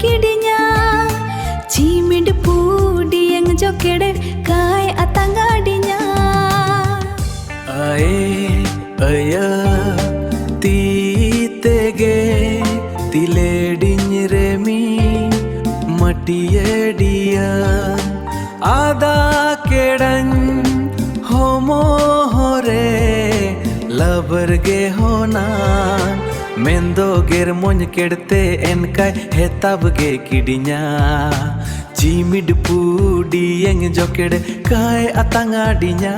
kidinya cimid pudi yang jokede kai atangadinya ae aya ti tege tiledinya remi matiyedia ada kedan homo hore laberge hona mendo ger mon kedte enkai hetabge kidinya cimid pudi yang jokede kai atangadinya